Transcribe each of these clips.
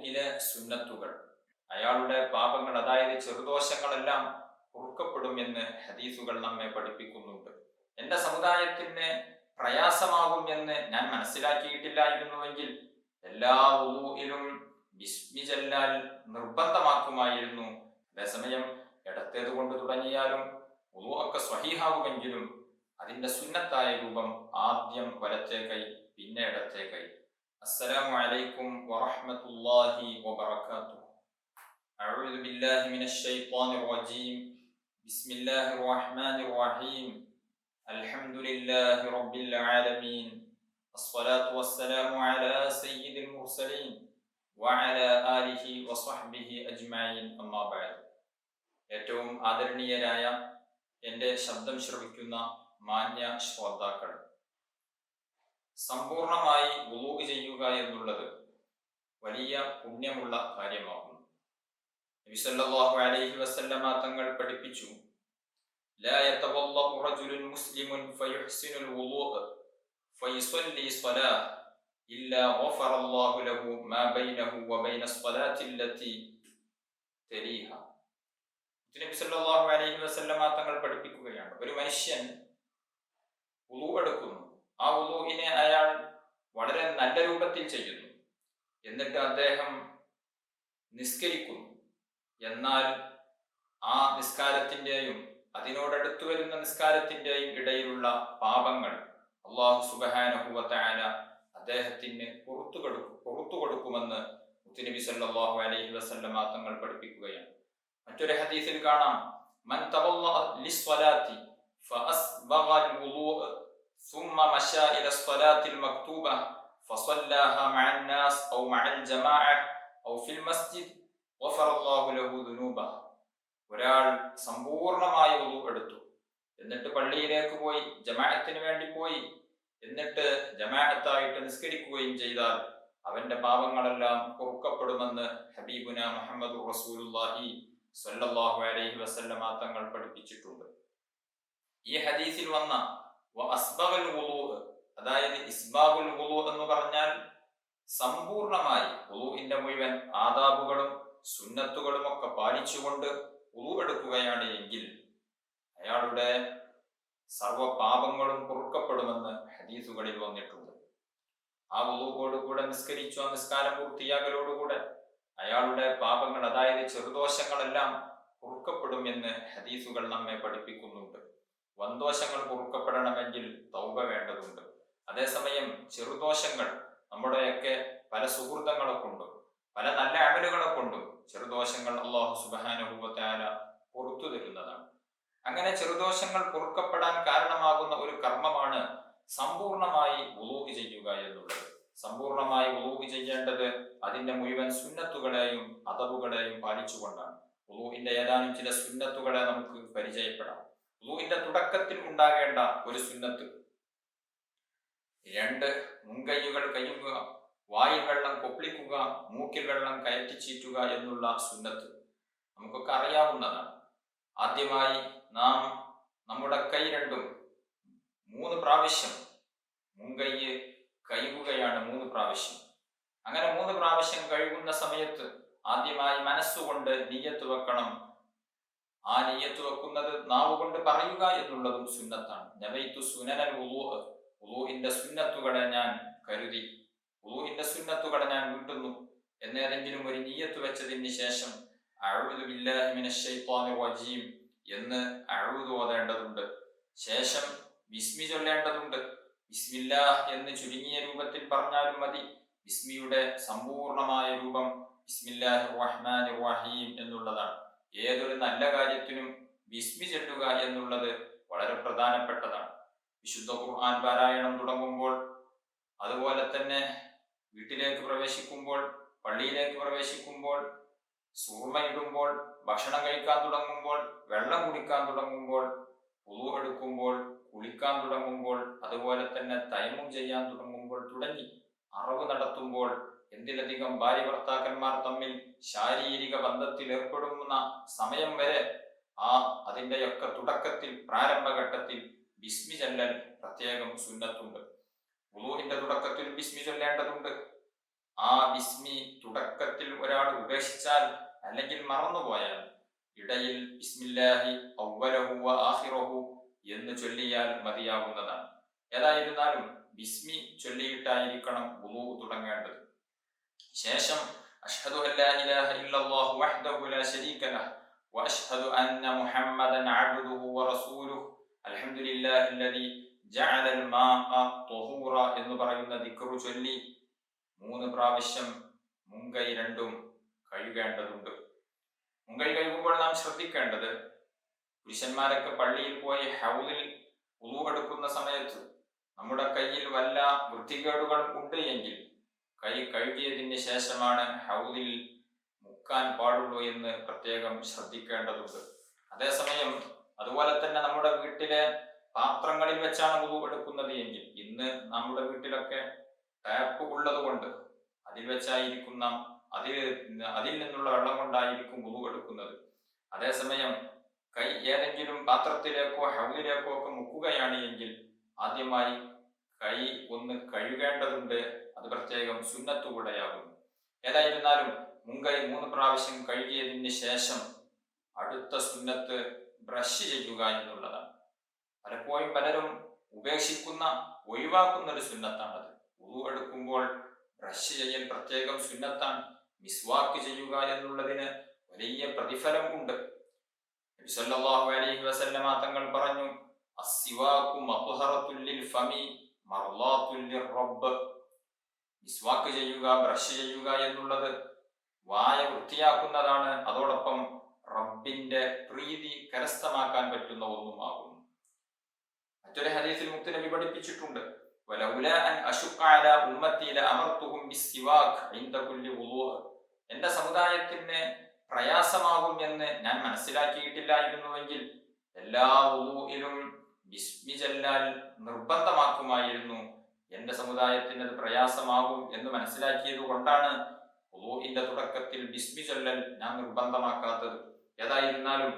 വുളൂഇലെ സുന്നത്തുകൾ, അയാളുടെ പാപങ്ങൾ അതായത് ചെറുദോഷങ്ങളെല്ലാം പൊറുക്കപ്പെടും എന്ന് ഹദീസുകൾ നമ്മെ പഠിപ്പിക്കുന്നുണ്ട്. എന്റെ സമുദായത്തിന് പ്രയാസമാകും എന്ന് ഞാൻ മനസ്സിലാക്കിയിട്ടില്ലായിരുന്നുവെങ്കിൽ എല്ലാ വുളൂഇലും ബിസ്മി ചൊല്ലൽ നിർബന്ധമാക്കുമായിരുന്നു. അതേസമയം ഇടത്തേത് കൊണ്ട് തുടങ്ങിയാലും വുളൂ ഒക്കെ സ്വഹീഹാകുമെങ്കിലും അതിന്റെ സുന്നത്തായ രൂപം ആദ്യം വലത്തേ കൈ, പിന്നെ ഇടത്തേ കൈ. അസ്സലാമു അലൈക്കും വറഹ്മത്തുള്ളാഹി വബറകാതുഹു. അഊദു ബില്ലാഹി മിനശ് ശൈത്വാനിർ റജീം. ബിസ്മില്ലാഹിർ റഹ്മാനിർ റഹീം. അൽഹംദുലില്ലാഹി റബ്ബിൽ ആലമീൻ. അസ്സലാത്തു വസ്സലാമു അലാ സയ്യിദിൽ മുർസലീൻ വഅലാ ആലിഹി വസ്വഹ്ബിഹി അജ്മഈൻ. അമ്മാ ബഅദ്. ഏറ്റവും ആദരണീയരായ എൻ്റെ ശബ്ദം ശ്രവിക്കുന്ന മാന്യ ശ്രോതാക്കൾ, സമ്പൂർണമായി വുളൂ ചെയ്യുക എന്നുള്ളത് വലിയ പുണ്യമുള്ള കാര്യമാകുന്നു. നബി സല്ലല്ലാഹു അലൈഹി വസല്ലമ തങ്ങൾ പഠിപ്പിച്ചു, ലാ യതവല്ലഉ റജുലുൻ മുസ്ലിമുൻ ഫയുഹ്സിനുൽ വുളൂഅ ഫയുസല്ലി സ്വലാഹ ഇല്ലാ ഗഫറല്ലാഹു ലഹു മാ ബൈനഹു വബൈന സ്വലാത്തി അല്ലതി തലീഹ. നബി സല്ലല്ലാഹു അലൈഹി വസല്ലമ തങ്ങൾ പഠിപ്പിക്കുകയാണ്, ഒരു മനുഷ്യൻ വുളൂ എടുക്കുന്നു, ആ വുളൂഇനെ അയാൾ വളരെ നല്ല രൂപത്തിൽ ചെയ്യുന്നു, എന്നിട്ട് അദ്ദേഹം നിസ്കരിക്കുന്നു. എന്നാൽ ആ നിസ്കാരത്തിൻ്റെയും അതിനോടടുത്തു വരുന്ന നിസ്കാരത്തിൻ്റെയും ഇടയിലുള്ള പാപങ്ങൾ അല്ലാഹു സുബ്ഹാനഹു വ തആല അദ്ദേഹത്തിന് പുറത്തു കൊടുക്കുമെന്ന് മുത്തുനബി സല്ലല്ലാഹു അലൈഹി വസല്ലമ തങ്ങൾ പഠിപ്പിക്കുകയാണ്. മറ്റൊരു ഹദീസിൽ കാണാം, മൻ തവല്ലഅ ലിസ്വലാത്തി ഫഅസ്ബഗൽ വുളൂഅ ثم مشى إلى الصلاة المكتوبة فصلاها مع الناس أو مع الجماعة أو في المسجد غفر الله له ذنوبه. ഒരാൾ സമ്പൂർണമായി വുളൂ എടുത്തു, എന്നിട്ട് പള്ളിയിലേക്ക് പോയി, ജമാഅത്തിന് വേണ്ടി പോയി, എന്നിട്ട് ജമാഅത്തായിട്ട് നിസ്കരിക്കുകയും ചെയ്താൽ അവന്റെ പാപങ്ങളെല്ലാം പൊറുക്കപ്പെടുമെന്ന് ഹബീബുന മുഹമ്മദ് റസൂലുള്ളാഹി സ്വല്ലല്ലാഹു അലൈഹി വസല്ലമ തങ്ങൾ പഠിപ്പിച്ചിട്ടുണ്ട്. ഈ ഹദീസിൽ വന്ന അസ്ബഗൽ വുളൂ, അതായത് ഇസ്ബാഗുൽ വുളൂ എന്ന് പറഞ്ഞാൽ സമ്പൂർണമായി വുളൂഇന്റെ മുഴുവൻ ആദാബുകളും സുന്നത്തുകളും ഒക്കെ പാലിച്ചുകൊണ്ട് വുളൂ എടുക്കുകയാണ് എങ്കിൽ അയാളുടെ സർവ പാപങ്ങളും പൊറുക്കപ്പെടുമെന്ന് ഹദീസുകളിൽ വന്നിട്ടുണ്ട്. ആ വുളൂവോടുകൂടെ നിസ്കരിച്ചു, ആ നിസ്കാരം പൂർത്തിയാകലോടുകൂടെ അയാളുടെ പാപങ്ങൾ അതായത് ചെറുദോഷങ്ങളെല്ലാം പൊറുക്കപ്പെടും എന്ന് ഹദീസുകൾ നമ്മെ പഠിപ്പിക്കുന്നുണ്ട്. വൻദോഷങ്ങൾ പൊറുക്കപ്പെടണമെങ്കിൽ തൗബ വേണ്ടതുണ്ട്. അതേസമയം ചെറുദോഷങ്ങൾ നമ്മുടെയൊക്കെ പല സുഹൃതങ്ങളെ കൊണ്ടും പല നല്ല അമലുകളെ കൊണ്ടും ചെറുദോഷങ്ങൾ അല്ലാഹു സുബ്ഹാനഹു വ തആല പുറത്തു തരുന്നതാണ്. അങ്ങനെ ചെറുദോഷങ്ങൾ പൊറുക്കപ്പെടാൻ കാരണമാകുന്ന ഒരു കർമ്മമാണ് സമ്പൂർണമായി വുളൂ ചെയ്യുക എന്നുള്ളത്. സമ്പൂർണമായി വുളൂ ചെയ്യേണ്ടത് അതിന്റെ മുഴുവൻ സുന്നത്തുകളെയും അദബുകളെയും പാലിച്ചുകൊണ്ടാണ്. വുളൂഇന്റെ ഏതാനും ചില സുന്നത്തുകളെ നമുക്ക് പരിചയപ്പെടാം. വുളൂഇന്റെ തുടക്കത്തിൽ ഉണ്ടാകേണ്ട ഒരു സുന്നത്ത്, 2 മുൻകൈകൾ കയ്യുക, വായിൽ വെള്ളം കൊപ്പിളിക്കുക, മൂക്കിൽ വെള്ളം കയറ്റിച്ചീറ്റുക എന്നുള്ള സുന്നത്ത് നമുക്കൊക്കെ അറിയാവുന്നതാണ്. ആദ്യമായി നാം നമ്മുടെ കൈ രണ്ടും 3 പ്രാവശ്യം മുൻകൈ കഴുകുകയാണ്, 3 പ്രാവശ്യം. അങ്ങനെ 3 പ്രാവശ്യം കഴുകുന്ന സമയത്ത് ആദ്യമായി മനസ്സുകൊണ്ട് നിയ്യത്ത് വെക്കണം. ആ നിയ്യത്ത് വെക്കുന്നത് നാവ് കൊണ്ട് പറയുക എന്നുള്ളതും സുന്നത്താണ്. നവൈതു സുനനൽ വുളൂഅ, വുളൂഇന്റെ സുന്നത്തുകളെ ഞാൻ കരുതി, വുളൂഇന്റെ സുന്നത്തുകളെ ഞാൻ വീട്ടുന്നു എന്നേതെങ്കിലും ഒരു നിയ്യത്ത് വെച്ചതിന് ശേഷം അഊദു ബില്ലാഹി മിനശ് ശൈത്വാനിർ റജീം എന്ന് അഊദു ഓതേണ്ടതുണ്ട്. ശേഷം ബിസ്മി ചൊല്ലേണ്ടതുണ്ട്. ബിസ്മില്ലാഹ് എന്ന് ചുരുങ്ങിയ രൂപത്തിൽ പറഞ്ഞാലും മതി. ബിസ്മിയുടെ സമ്പൂർണമായ രൂപം ബിസ്മില്ലാഹിർ റഹ്മാനിർ റഹീം എന്നുള്ളതാണ്. ഏതൊരു നല്ല കാര്യത്തിനും ബിസ്മി ചൊല്ലുക എന്നുള്ളത് വളരെ പ്രധാനപ്പെട്ടതാണ്. വിശുദ്ധ ഖുർആൻ പാരായണം തുടങ്ങുമ്പോൾ, അതുപോലെ തന്നെ വീട്ടിലേക്ക് പ്രവേശിക്കുമ്പോൾ, പള്ളിയിലേക്ക് പ്രവേശിക്കുമ്പോൾ, സൂർമയിടുമ്പോൾ, ഭക്ഷണം കഴിക്കാൻ തുടങ്ങുമ്പോൾ, വെള്ളം കുടിക്കാൻ തുടങ്ങുമ്പോൾ, വുളൂ എടുക്കുമ്പോൾ, കുളിക്കാൻ തുടങ്ങുമ്പോൾ, അതുപോലെ തന്നെ തയമ്മും ചെയ്യാൻ തുടങ്ങുമ്പോൾ തുടങ്ങി അറവ് നടത്തുമ്പോൾ, എന്തിലധികം ഭാര്യ ഭർത്താക്കന്മാർ തമ്മിൽ ശാരീരിക ബന്ധത്തിൽ ഏർപ്പെടുന്ന സമയം വരെ അതിൻ്റെയൊക്കെ തുടക്കത്തിൽ, പ്രാരംഭഘട്ടത്തിൽ ബിസ്മി ചൊല്ലൽ പ്രത്യേകം സുന്നത്തുണ്ട്. വുളൂഇന്റെ തുടക്കത്തിൽ ബിസ്മി ചൊല്ലേണ്ടതുണ്ട്. ആ ബിസ്മി തുടക്കത്തിൽ ഒരാൾ ഉപേക്ഷിച്ചാൽ അല്ലെങ്കിൽ മറന്നുപോയാൽ ഇടയിൽ ബിസ്മില്ലാഹി അവ്വലഹു വ ആഖിറഹു എന്ന് ചൊല്ലിയാൽ മതിയാകുന്നതാണ്. ഏതായിരുന്നാലും ബിസ്മി ചൊല്ലിയിട്ടായിരിക്കണം വുളൂ തുടങ്ങേണ്ടത്. ശേഷം അഷ്ഹദു അല്ലാ ഇലാഹ ഇല്ലല്ലാഹു വഹ്ദഹു ലാ ശരീക ലഹു വഅഷ്ഹദു അന്ന മുഹമ്മദൻ അബ്ദുഹു വറസൂലുഹു അൽഹംദുലില്ലാഹില്ലദീ ജഅലൽ മാഅ ത്വഹൂറ എന്ന് പറയുന്ന ദിക്റ് ചൊല്ലി 3 പ്രാവശ്യം മുൻകൈ രണ്ടും കഴുകേണ്ടതുണ്ട്. മുൻകൈ കഴുകുമ്പോൾ നാം ശ്രദ്ധിക്കേണ്ടത്, പുരുഷന്മാരൊക്കെ പള്ളിയിൽ പോയി ഹൗദിൽ വുളൂ എടുക്കുന്ന സമയത്ത് നമ്മുടെ കയ്യിൽ വല്ല വൃത്തികേടുകളും ഉണ്ട് എങ്കിൽ കൈ കഴുകിയതിന് ശേഷമാണ് ഹൗദിൽ മുക്കാൻ പാടുള്ളൂ എന്ന് പ്രത്യേകം ശ്രദ്ധിക്കേണ്ടതുണ്ട്. അതേസമയം അതുപോലെ തന്നെ നമ്മുടെ വീട്ടിലെ പാത്രങ്ങളിൽ വെച്ചാണ് വുളൂ എടുക്കുന്നത് എങ്കിൽ, ഇന്ന് നമ്മുടെ വീട്ടിലൊക്കെ ടാപ്പ് ഉള്ളത് കൊണ്ട് അതിൽ വെച്ചായിരിക്കും നാം അതിൽ നിന്നുള്ള വെള്ളം കൊണ്ടായിരിക്കും വുളൂ എടുക്കുന്നത്. അതേസമയം കൈ ഏതെങ്കിലും പാത്രത്തിലേക്കോ ഹൗദിലേക്കോ ഒക്കെ മുക്കുകയാണ് എങ്കിൽ ആദ്യമായി കൈ ഒന്ന് കഴുകേണ്ടതുണ്ട്. അത് പ്രത്യേകം സുന്നത്ത് കൂടെയാകുന്നു. ഏതായിരുന്നാലും മുൻകൈ 3 പ്രാവശ്യം കഴുകിയതിന് ശേഷം അടുത്ത സുന്നത്ത് ബ്രഷ് ചെയ്യുക എന്നുള്ളതാണ്. പലപ്പോഴും പലരും ഒഴിവാക്കുന്ന ഒരു സുന്നത്താണത്. വുളൂ എടുക്കുമ്പോൾ ബ്രഷ് ചെയ്യൽ പ്രത്യേകം സുന്നത്താണ്. മിസ്വാക്ക് ചെയ്യുക എന്നുള്ളതിന് വലിയ പ്രതിഫലം ഉണ്ട്. നബി സല്ലല്ലാഹു അലൈഹി വസല്ലമ തങ്ങൾ പറഞ്ഞു, അസ്സിവാകു മത്ഹറത്തുൽ ലിൽ ഫമി മർളാത്തുൽ ലിർറബ്ബ്. മിസ്വാക്ക് ചെയ്യുക, ബ്രഷ് ചെയ്യുക എന്നുള്ളത് വായ വൃത്തിയാക്കുന്നതാണ്, അതോടൊപ്പം റബ്ബിന്റെ പ്രീതി കരസ്ഥമാക്കാൻ പറ്റുന്ന ഒന്നുമാകുന്നു. മറ്റൊരു ഹദീസിൽ മുത്തുനബി പഠിപ്പിച്ചിട്ടുണ്ട്, വലൗലാ അൻ അശുഖ അലാ ഉമ്മത്തി ലഅമർതുഹും ബിസ്സിവാക് ഇൻദ കുല്ലി വുളൂ. എന്റെ സമുദായത്തിന് പ്രയാസമാകും എന്ന് ഞാൻ മനസ്സിലാക്കിയിട്ടില്ലായിരുന്നുവെങ്കിൽ എല്ലാ വുളൂഇലും ബിസ്മി ചൊല്ലാൽ നിർബന്ധമാക്കുമായിരുന്നു. എന്റെ സമുദായത്തിന് അത് പ്രയാസമാകും എന്ന് മനസ്സിലാക്കിയത് കൊണ്ടാണ് വുളൂഇന്റെ തുടക്കത്തിൽ ബിസ്മി ചൊല്ലൽ ഞാൻ നിർബന്ധമാക്കാത്തത്. ഏതായിരുന്നാലും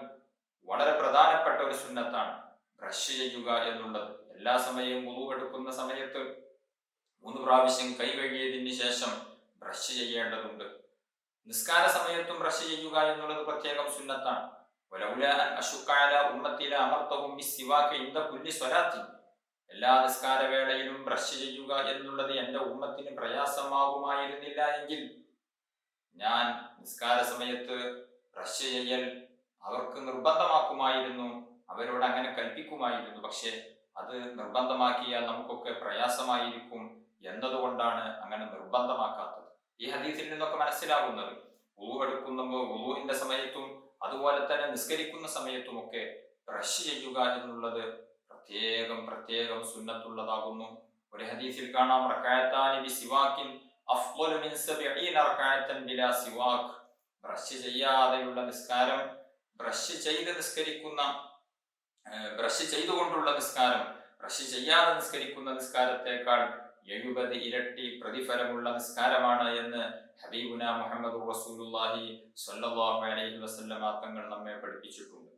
വളരെ പ്രധാനപ്പെട്ട ഒരു സുന്നത്താണ് ബ്രഷ് ചെയ്യുക എന്നുള്ളത്. എല്ലാ സമയവും വുളൂ എടുക്കുന്ന സമയത്ത് 3 പ്രാവശ്യം കൈ കഴുകിയതിന് ശേഷം ബ്രഷ് ചെയ്യേണ്ടതുണ്ട്. നിസ്കാര സമയത്തും ബ്രഷ് ചെയ്യുക എന്നുള്ളത് പ്രത്യേകം സുന്നത്താണ്. വലൗലാ അൻ അശുഖ അലാ ഉമ്മത്തി ലഅമർതുഹും ബിസ്സിവാക് ഇൻദ കുല്ലി സ്വലാത്തി. എല്ലാ നിസ്കാര വേളയിലും ബ്രഷ് ചെയ്യുക എന്നുള്ളത് എന്റെ ഉമ്മത്തിന് പ്രയാസമാകുമായിരുന്നില്ല എങ്കിൽ ഞാൻ നിസ്കാര സമയത്ത് ബ്രഷ് ചെയ്യൽ അവർക്ക് നിർബന്ധമാക്കുമായിരുന്നു, അവരോട് അങ്ങനെ കൽപ്പിക്കുമായിരുന്നു. പക്ഷെ അത് നിർബന്ധമാക്കിയാൽ നമുക്കൊക്കെ പ്രയാസമായിരിക്കും എന്നതുകൊണ്ടാണ് അങ്ങനെ നിർബന്ധമാക്കാത്തത്. ഈ ഹദീസിൽ നിന്നൊക്കെ മനസ്സിലാകുന്നത് വുളൂ എടുക്കുമ്പോൾ വുളൂഇന്റെ സമയത്തും അതുപോലെ തന്നെ നിസ്കരിക്കുന്ന സമയത്തുമൊക്കെ ബ്രഷ് ചെയ്യുക എന്നുള്ളത് പ്രത്യേകം സുന്നത്തുള്ളതാകുന്നു. ഒരു ഹദീസിൽ കാണാം, റകഅത്താനി ബിസിവാകിൻ അഫ്ളലു മിൻ 70 റകഅത്തൻ ബിലാ സിവാക്. ബ്രഷ് ചെയ്യാതെയുള്ള നിസ്കാരം, ബ്രഷ് ചെയ്തുകൊണ്ടുള്ള നിസ്കാരം ബ്രഷ് ചെയ്യാതെ നിസ്കരിക്കുന്ന നിസ്കാരത്തെക്കാൾ 70 ഇരട്ടി പ്രതിഫലമുള്ള നിസ്കാരമാണ് എന്ന് ഹബീബുന മുഹമ്മദ് റസൂലുള്ളാഹി സ്വല്ലല്ലാഹു അലൈഹി വസല്ലമ തങ്ങൾ നമ്മെ പഠിപ്പിച്ചിട്ടുണ്ട്.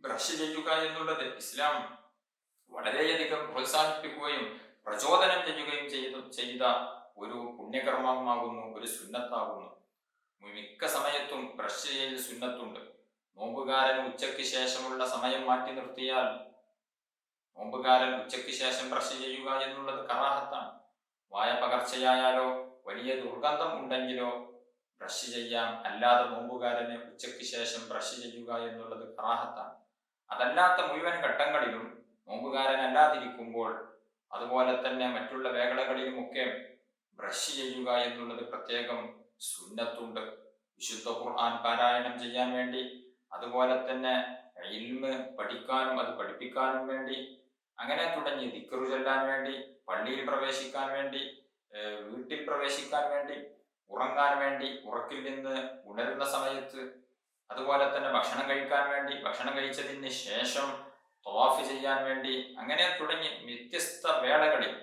ബ്രഷ് ചെയ്യുക എന്നുള്ളത് ഇസ്ലാം വളരെയധികം പ്രോത്സാഹിപ്പിക്കുകയും പ്രചോദനം ചെയ്യുകയും ചെയ്ത ഒരു പുണ്യകർമ്മമാകുന്നു, ഒരു സുന്നത്താകുന്നു. മിക്ക സമയത്തും ബ്രഷ് ചെയ്യൽ സുന്നത്തുണ്ട്. നോമ്പുകാരൻ ഉച്ചയ്ക്ക് ശേഷമുള്ള സമയം മാറ്റി നിർത്തിയാൽ നോമ്പുകാരൻ ഉച്ചയ്ക്ക് ശേഷം ബ്രഷ് ചെയ്യുക എന്നുള്ളത് കറാഹത്താണ്. വായ പകർച്ചയായാലോ വലിയ ദുർഗന്ധം ഉണ്ടെങ്കിലോ ബ്രഷ് ചെയ്യാം. അല്ലാതെ നോമ്പുകാരന് ഉച്ചയ്ക്ക് ശേഷം ബ്രഷ് ചെയ്യുക എന്നുള്ളത് കറാഹത്താണ്. അതല്ലാത്ത മുഴുവൻ ഘട്ടങ്ങളിലും നോമ്പുകാരൻ അല്ലാതിരിക്കുമ്പോൾ അതുപോലെ തന്നെ മറ്റുള്ള വേളകളിലുമൊക്കെ ബ്രഷ് ചെയ്യുക എന്നുള്ളത് പ്രത്യേകം സുന്നത്തുണ്ട്. വിശുദ്ധ ഖുർആൻ പാരായണം ചെയ്യാൻ വേണ്ടി, അതുപോലെ തന്നെ ഇൽമ് പഠിക്കാനും അത് പഠിപ്പിക്കാനും വേണ്ടി, അങ്ങനെ തുടങ്ങി ദിക്റ് ചൊല്ലാൻ വേണ്ടി, പള്ളിയിൽ പ്രവേശിക്കാൻ വേണ്ടി, വീട്ടിൽ പ്രവേശിക്കാൻ വേണ്ടി, ഉറങ്ങാൻ വേണ്ടി, ഉറക്കിൽ നിന്ന് ഉണരുന്ന സമയത്ത്, അതുപോലെ തന്നെ ഭക്ഷണം കഴിക്കാൻ വേണ്ടി, ഭക്ഷണം കഴിച്ചതിന് ശേഷം തവാഫ് ചെയ്യാൻ വേണ്ടി, അങ്ങനെ തുടങ്ങി വ്യത്യസ്ത വേളകളിൽ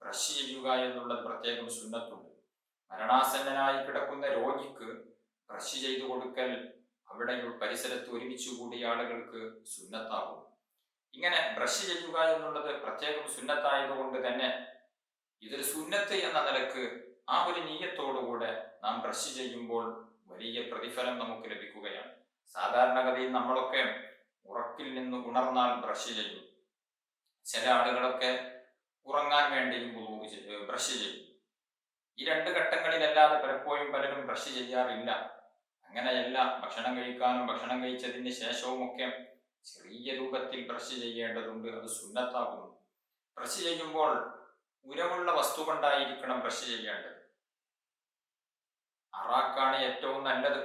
ബ്രഷ് ചെയ്യുക എന്നുള്ളത് പ്രത്യേകം സുന്നത്തുണ്ട്. മരണാസന്നനായി കിടക്കുന്ന രോഗിക്ക് ബ്രഷ് ചെയ്തു കൊടുക്കൽ അവിടെ പരിസരത്ത് ഒരുമിച്ച് കൂടിയ ആളുകൾക്ക് സുന്നത്താകും. ഇങ്ങനെ ബ്രഷ് ചെയ്യുക എന്നുള്ളത് പ്രത്യേകം സുന്നത്തായതുകൊണ്ട് തന്നെ ഇതൊരു സുന്നത്ത് എന്ന നിലക്ക് ആ ഒരു നീയത്തോടുകൂടെ നാം ബ്രഷ് ചെയ്യുമ്പോൾ വലിയ പ്രതിഫലം നമുക്ക് ലഭിക്കുകയാണ്. സാധാരണഗതിയിൽ നമ്മളൊക്കെ ഉറക്കിൽ നിന്ന് ഉണർന്നാൽ ബ്രഷ് ചെയ്യും. ചില ആളുകളൊക്കെ ഉറങ്ങാൻ വേണ്ടിയും ബ്രഷ് ചെയ്യും. ഈ രണ്ട് ഘട്ടങ്ങളിലല്ലാതെ പലപ്പോഴും പലരും ബ്രഷ് ചെയ്യാറില്ല. അങ്ങനെയല്ല, ഭക്ഷണം കഴിക്കാനും ഭക്ഷണം കഴിച്ചതിന് ശേഷവും ഒക്കെ ചെറിയ രൂപത്തിൽ ബ്രഷ് ചെയ്യേണ്ടതുണ്ട്. അത് സുന്നത്താകുന്നു. ബ്രഷ് ചെയ്യുമ്പോൾ ഉരമുള്ള വസ്തു കൊണ്ടായിരിക്കണം ബ്രഷ് ചെയ്യേണ്ടത്. അറാക്കാണ് ഏറ്റവും നല്ലത്.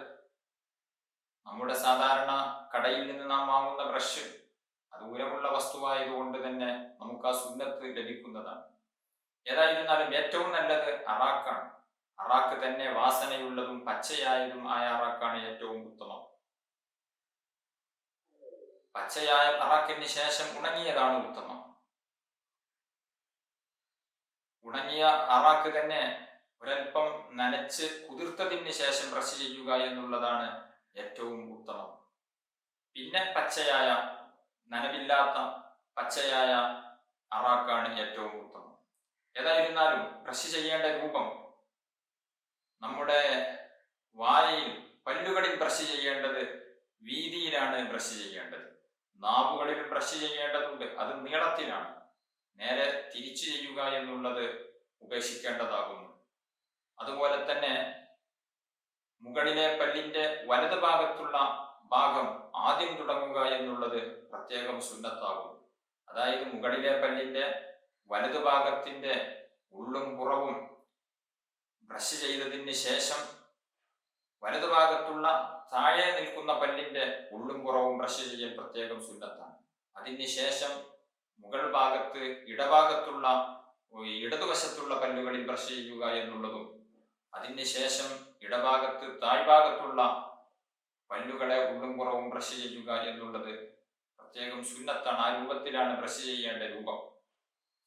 നമ്മുടെ സാധാരണ കടയിൽ നിന്ന് നാം വാങ്ങുന്ന ബ്രഷ് അത് ഉരമുള്ള വസ്തുവായതുകൊണ്ട് തന്നെ നമുക്ക് ആ സുന്നത്ത് ലഭിക്കുന്നതാണ്. ഏതായിരുന്നാലും ഏറ്റവും നല്ലത് അറാക്കാണ്. അറാക്ക് തന്നെ വാസനയുള്ളതും പച്ചയായതും ആയ അറാക്കാണ് ഏറ്റവും ഉത്തമം. പച്ചയായ അറാക്കിന് ശേഷം ഉണങ്ങിയതാണ് ഉത്തമം. ഉണങ്ങിയ അറാക്ക് തന്നെ ഒരൽപ്പം നനച്ച് കുതിർത്തതിന് ശേഷം ബ്രഷ് ചെയ്യുക എന്നുള്ളതാണ് ഏറ്റവും ഉത്തമം. പിന്നെ പച്ചയായ, നനവില്ലാത്ത പച്ചയായ അറാക്കാണ് ഏറ്റവും ഉത്തമം. ഏതായിരുന്നാലും ബ്രഷ് ചെയ്യേണ്ട രൂപം, നമ്മുടെ വായയിൽ പല്ലുകളിൽ ബ്രഷ് ചെയ്യേണ്ടത് വീതിയിലാണ് ബ്രഷ് ചെയ്യേണ്ടത്. നാവുകളിൽ ബ്രഷ് ചെയ്യേണ്ടതുണ്ട്, അത് നീളത്തിലാണ്. നേരെ തിരിച്ചു ചെയ്യുക എന്നുള്ളത് ഉപേക്ഷിക്കേണ്ടതാകുന്നു. അതുപോലെ തന്നെ മുകളിലെ പല്ലിന്റെ വലത് ഭാഗത്തുള്ള ഭാഗം ആദ്യം തുടങ്ങുക എന്നുള്ളത് പ്രത്യേകം സുന്നത്താകുന്നു. അതായത് മുകളിലെ പല്ലിന്റെ വലതു ഭാഗത്തിന്റെ ഉള്ളും പുറവും ബ്രഷ് ചെയ്തതിന് ശേഷം വലതുഭാഗത്തുള്ള താഴെ നിൽക്കുന്ന പല്ലിന്റെ ഉള്ളും പുറവും ബ്രഷ് ചെയ്യൽ പ്രത്യേകം സുന്നത്താണ്. അതിന് ശേഷം മുകൾ ഭാഗത്ത് ഇടഭാഗത്തുള്ള ഇടതുവശത്തുള്ള പല്ലുകളിൽ ബ്രഷ് ചെയ്യുക എന്നുള്ളതും, അതിന് ശേഷം ഇടഭാഗത്ത് താഴ്ഭാഗത്തുള്ള പല്ലുകളെ ഉള്ളും പുറവും ബ്രഷ് ചെയ്യുക എന്നുള്ളത് പ്രത്യേകം സുന്നത്താണ്. ആ രൂപത്തിലാണ് ബ്രഷ് ചെയ്യേണ്ട രൂപം.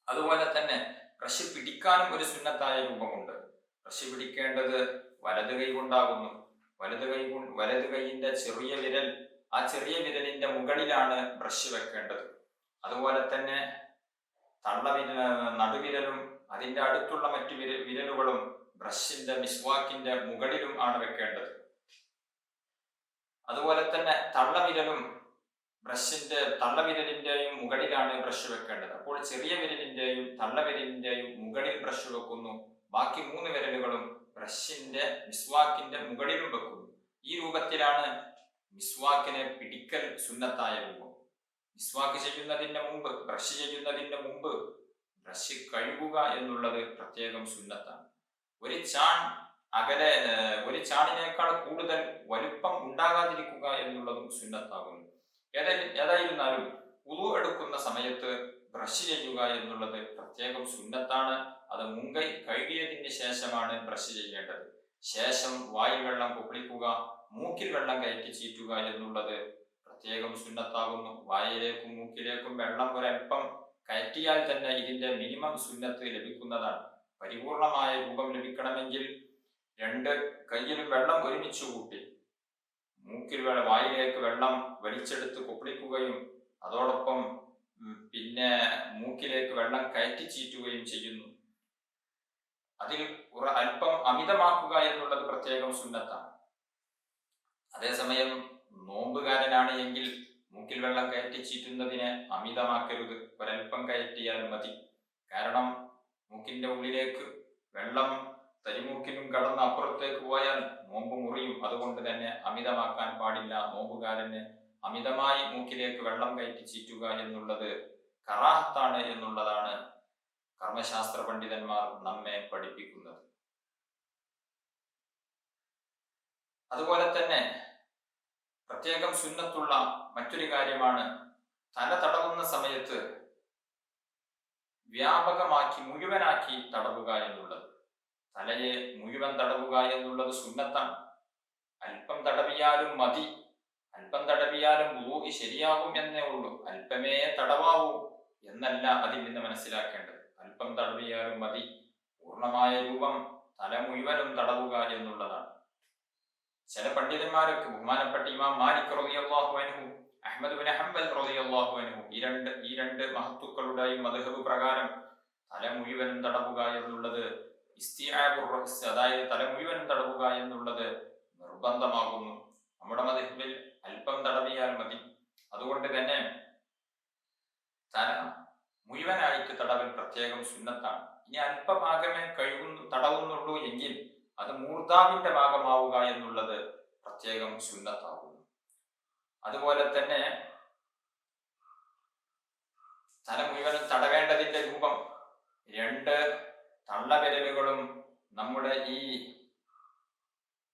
അതുപോലെ തന്നെ ബ്രഷ് പിടിക്കാനും ഒരു സുന്നത്തായ രൂപമുണ്ട്. ബ്രഷ് പിടിക്കേണ്ടത് വലത് കൈ കൊണ്ടാകുന്നു. വലത് കൈയിന്റെ ചെറിയ വിരൽ, ആ ചെറിയ വിരലിന്റെ മുകളിലാണ് ബ്രഷ് വെക്കേണ്ടത്. അതുപോലെ തന്നെ നടുവിരലും അതിന്റെ അടുത്തുള്ള മറ്റു വിരലുകളും ബ്രഷിന്റെ മിസ്വാക്കിന്റെ മുകളിലും ആണ് വെക്കേണ്ടത്. അതുപോലെ തന്നെ തള്ളവിരലും തള്ളവിരലിന്റെയും മുകളിലാണ് ബ്രഷ് വെക്കേണ്ടത്. അപ്പോൾ ചെറിയ വിരലിന്റെയും തള്ളവിരലിന്റെയും മുകളിൽ ബ്രഷ് വെക്കുന്നു. ബാക്കി 3 വിരലുകളും ബ്രഷിന്റെ മിസ്വാക്കിന്റെ മുകളിലും വെക്കുന്നു. ഈ രൂപത്തിലാണ് മിസ്വാക്കിനെ പിടിക്കൽ സുന്നത്തായ രൂപം. മിസ്വാക്ക് ചെയ്യുന്നതിന്റെ മുമ്പ്, ബ്രഷ് ചെയ്യുന്നതിന്റെ മുമ്പ് ബ്രഷ് കഴുകുക എന്നുള്ളത് പ്രത്യേകം സുന്നത്താണ്. ഒരു ചാണിനേക്കാൾ കൂടുതൽ വലുപ്പം ഉണ്ടാകാതിരിക്കുക എന്നുള്ളതും സുന്നത്താകുന്നു. ഏതായിരുന്നാലും ഉളു എടുക്കുന്ന സമയത്ത് ബ്രഷ് ചെയ്യുക എന്നുള്ളത് പ്രത്യേകം സുന്നത്താണ്. അത് മുൻകൈ കഴുകിയതിന് ശേഷമാണ് ബ്രഷ് ചെയ്യേണ്ടത്. ശേഷം വായിൽ വെള്ളം കുപ്പിളിക്കുക, മൂക്കിൽ വെള്ളം കയറ്റി ചീറ്റുക എന്നുള്ളത് പ്രത്യേകം സുന്നത്താകുന്നു. വായിലേക്കും മൂക്കിലേക്കും വെള്ളം ഒരൽപ്പം കയറ്റിയാൽ തന്നെ ഇതിന്റെ മിനിമം സുന്നത്ത് ലഭിക്കുന്നതാണ്. പരിപൂർണമായ രൂപം ലഭിക്കണമെങ്കിൽ 2 കൈയിലും വെള്ളം ഒരുമിച്ച് കൂട്ടി വായിലേക്ക് വെള്ളം വലിച്ചെടുത്ത് കുപ്പിളിക്കുകയും അതോടൊപ്പം പിന്നെ മൂക്കിലേക്ക് വെള്ളം കയറ്റി ചീറ്റുകയും ചെയ്യുന്നു. അതിൽ അല്പം അമിതമാക്കുക എന്നുള്ളത് പ്രത്യേകം സുന്നത്താണ്. അതേസമയം നോമ്പുകാരനാണ് എങ്കിൽ മൂക്കിൽ വെള്ളം കയറ്റി ചീറ്റുന്നതിനെ അമിതമാക്കരുത്, ഒരൽപ്പം കയറ്റിയാൽ മതി. കാരണം മൂക്കിന്റെ ഉള്ളിലേക്ക് വെള്ളം തരിമൂക്കിലും കടന്ന് അപ്പുറത്തേക്ക് പോയാൽ നോമ്പ് മുറിയും. അതുകൊണ്ട് തന്നെ അമിതമാക്കാൻ പാടില്ല. നോമ്പുകാരന് അമിതമായി മൂക്കിലേക്ക് വെള്ളം കയറ്റി ചീറ്റുക എന്നുള്ളത് കറാഹത്താണ് എന്നുള്ളതാണ് കർമ്മശാസ്ത്ര പണ്ഡിതന്മാർ നമ്മെ പഠിപ്പിക്കുന്നത്. അതുപോലെ തന്നെ പ്രത്യേകം സുന്നത്തുള്ള മറ്റൊരു കാര്യമാണ് തല തടവുന്ന സമയത്ത് വ്യാപകമാക്കി മുഴുവനാക്കി തടവുക എന്നുള്ളത്. തലയെ മുഴുവൻ തടവുക എന്നുള്ളത് സുന്നത്താണ്. അല്പം തടവിയാലും മതി. അല്പം തടവിയാലും വുളൂഇ ശരിയാകും എന്നേ ഉള്ളൂ. അല്പമേ തടവാവൂ എന്നല്ല അതിൽ നിന്ന് മനസ്സിലാക്കേണ്ടത്. അല്പം തടവിയാലും മതി. പൂർണ്ണമായ രൂപം തല മുഴുവനും തടവുക എന്നുള്ളതാണ്. ചില പണ്ഡിതന്മാരൊക്കെ, ബഹുമാനപ്പെട്ട ഇമാം മാലിക് റളിയല്ലാഹു അൻഹു, അഹ്മദ് ബിൻ ഹംബൽ റളിയല്ലാഹു അൻഹു, ഈ രണ്ട് മഹത്തുക്കളുടെയും മദ്ഹബ് പ്രകാരം തല മുഴുവനും തടവുക എന്നുള്ളത് ഇസ്തിആബുർ റഅസ്, അതായത് തല മുഴുവൻ തടവുക എന്നുള്ളത് നിർബന്ധമാകുന്നു. നമ്മുടെ മദ്ഹബിൽ അല്പം തടവിയാൽ മതി. അതുകൊണ്ട് തന്നെ തല മുഴുവനായിട്ട് തടവൽ പ്രത്യേകം സുന്നത്താണ്. ഇനി അല്പഭാഗമേ തടവുന്നുള്ളൂ എങ്കിൽ അത് മൂർധാവിന്റെ ഭാഗമാവുക എന്നുള്ളത് പ്രത്യേകം സുന്നത്താകുന്നു. അതുപോലെ തന്നെ തല മുഴുവനും തടവേണ്ടതിന്റെ രൂപം, 2 തള്ളവിരലുകളും നമ്മുടെ ഈ